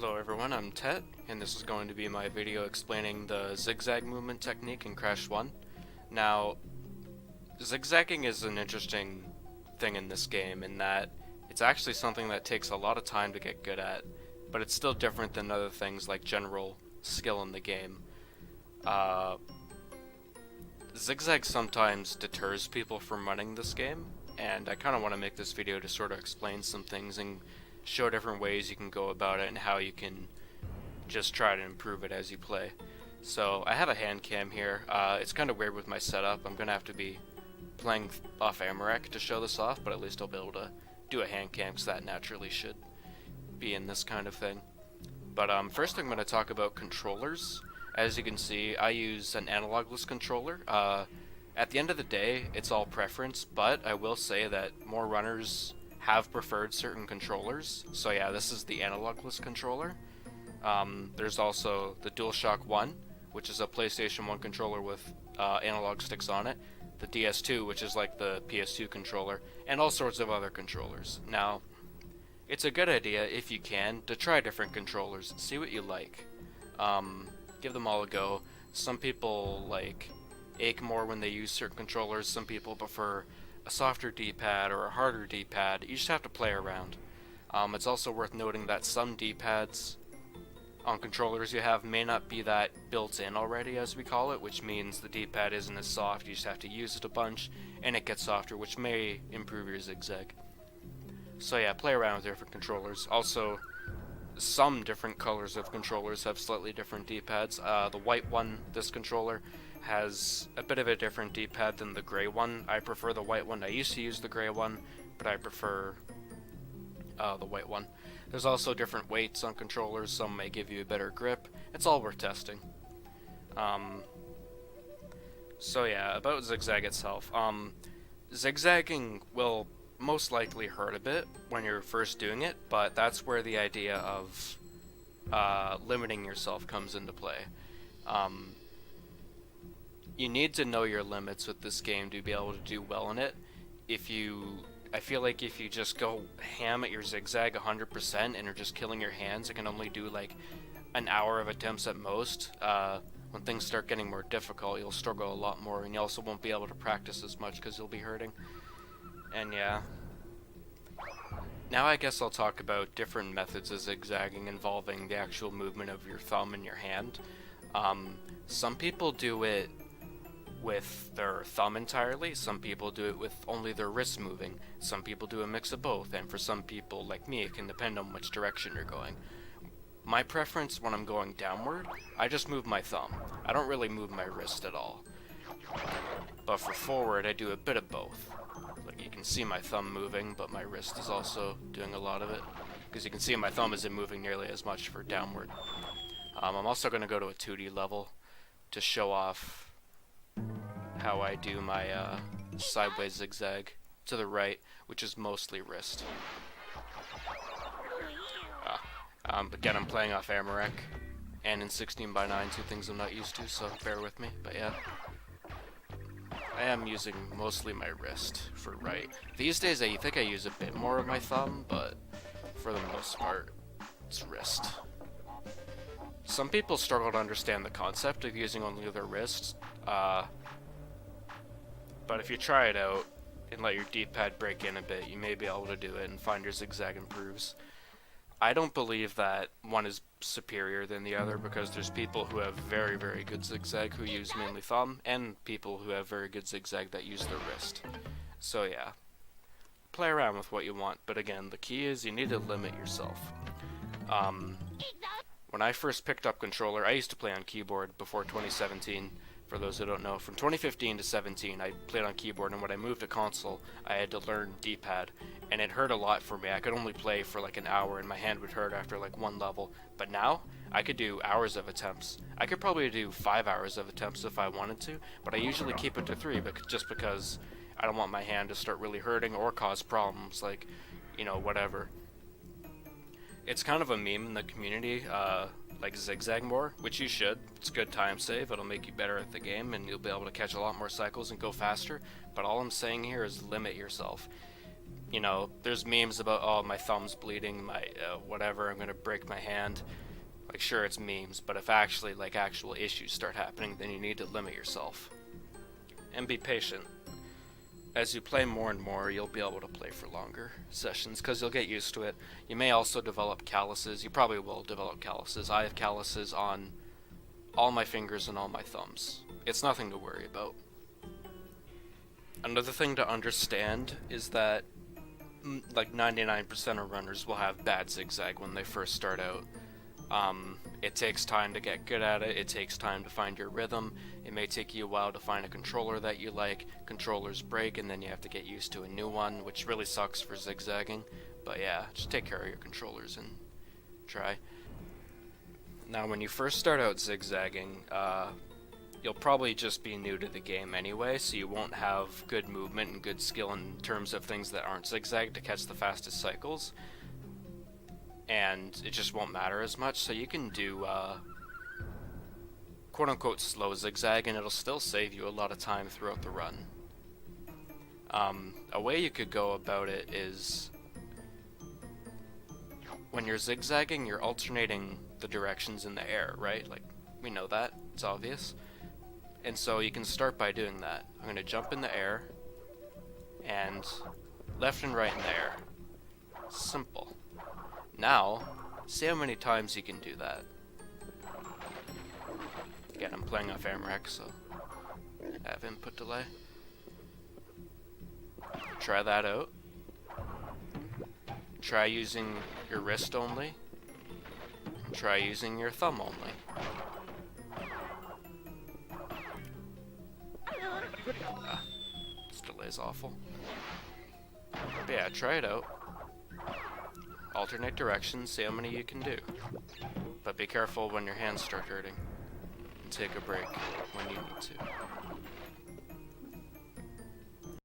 Hello everyone, I'm Tet, and this is going to be my video explaining the zigzag movement technique in Crash 1. Now, zigzagging is an interesting thing in this game in that it's actually something that takes a lot of time to get good at, but it's still different than other things like general skill in the game. Zigzag sometimes deters people from running this game, and I kind of want to make this video to sort of explain some things and show different ways you can go about it and how you can just try to improve it as you play. So I have a hand cam here. It's kind of weird with my setup. I'm going to have to be playing off Amarek to show this off, but at least I'll be able to do a hand cam because that naturally should be in this kind of thing. But first I'm going to talk about controllers. As you can see, I use an analogless controller. At the end of the day, it's all preference, but I will say that more runners have preferred certain controllers. So yeah, this is the analogless controller. There's also the DualShock 1, which is a PlayStation 1 controller with analog sticks on it. The DS2, which is like the PS2 controller, and all sorts of other controllers. Now, it's a good idea, if you can, to try different controllers, see what you like. Give them all a go. Some people ache more when they use certain controllers, some people prefer a softer D-pad or a harder D-pad. You just have to play around. It's also worth noting that some D-pads on controllers you have may not be that built in already, as we call it, which means the D-pad isn't as soft. You just have to use it a bunch and it gets softer, which may improve your zigzag. So yeah, play around with different controllers. Also, some different colors of controllers have slightly different D-pads. The white one, this controller, has a bit of a different D-pad than the gray one. I prefer the white one. I used to use the gray one, but I prefer the white one. There's also different weights on controllers. Some may give you a better grip. It's all worth testing. So yeah, about zigzag itself. Zigzagging will most likely hurt a bit when you're first doing it, but that's where the idea of limiting yourself comes into play. You need to know your limits with this game to be able to do well in it. I feel like if you just go ham at your zigzag 100% and are just killing your hands, it can only do like an hour of attempts at most. When things start getting more difficult, you'll struggle a lot more, and you also won't be able to practice as much because you'll be hurting. And yeah. Now I guess I'll talk about different methods of zigzagging involving the actual movement of your thumb and your hand. Some people do it with their thumb entirely, some people do it with only their wrists moving, some people do a mix of both, and for some people, like me, it can depend on which direction you're going. My preference when I'm going downward, I just move my thumb. I don't really move my wrist at all. But for forward, I do a bit of both. Like you can see my thumb moving, but my wrist is also doing a lot of it. Because you can see my thumb isn't moving nearly as much for downward. I'm also going to go to a 2D level to show off how I do my sideways zigzag to the right, which is mostly wrist. Again, I'm playing off Amarek and in 16:9, two things I'm not used to, so bear with me, but yeah. I am using mostly my wrist for right. These days I think I use a bit more of my thumb, but for the most part, it's wrist. Some people struggle to understand the concept of using only their wrists, but if you try it out and let your D-pad break in a bit, you may be able to do it and find your zigzag improves. I don't believe that one is superior than the other because there's people who have very, very good zigzag who use mainly thumb, and people who have very good zigzag that use their wrist. So yeah, play around with what you want, but again, the key is you need to limit yourself. When I first picked up controller, I used to play on keyboard before 2017. For those who don't know, from 2015 to 17, I played on keyboard, and when I moved to console, I had to learn D-pad, and it hurt a lot for me. I could only play for like an hour, and my hand would hurt after like one level. But now, I could do hours of attempts. I could probably do 5 hours of attempts if I wanted to, but I usually keep it to 3, just because I don't want my hand to start really hurting or cause problems, like, whatever. It's kind of a meme in the community, like zigzag more, which you should. It's a good time save, it'll make you better at the game, and you'll be able to catch a lot more cycles and go faster, but all I'm saying here is limit yourself. you know, there's memes about, oh, my thumb's bleeding, my whatever, I'm gonna break my hand. Like, sure, it's memes, but if actually, like, actual issues start happening, then you need to limit yourself. And be patient. As you play more and more, you'll be able to play for longer sessions, because you'll get used to it. You may also develop calluses. You probably will develop calluses. I have calluses on all my fingers and all my thumbs. It's nothing to worry about. Another thing to understand is that like 99% of runners will have bad zigzag when they first start out. It takes time to get good at it, it takes time to find your rhythm, it may take you a while to find a controller that you like, controllers break and then you have to get used to a new one, which really sucks for zigzagging, but yeah, just take care of your controllers and try. Now when you first start out zigzagging, you'll probably just be new to the game anyway, so you won't have good movement and good skill in terms of things that aren't zigzag to catch the fastest cycles. And it just won't matter as much, so you can do quote-unquote slow zigzag and it'll still save you a lot of time throughout the run. A way you could go about it is when you're zigzagging, you're alternating the directions in the air, right? Like, we know that, it's obvious. And so you can start by doing that. I'm going to jump in the air and left and right in the air. Simple. Now, see how many times you can do that. Again, I'm playing off AMREC, so I have input delay. Try that out. Try using your wrist only. Try using your thumb only. This delay's awful. But yeah, try it out. Alternate directions, see how many you can do. But be careful when your hands start hurting. And take a break when you need to.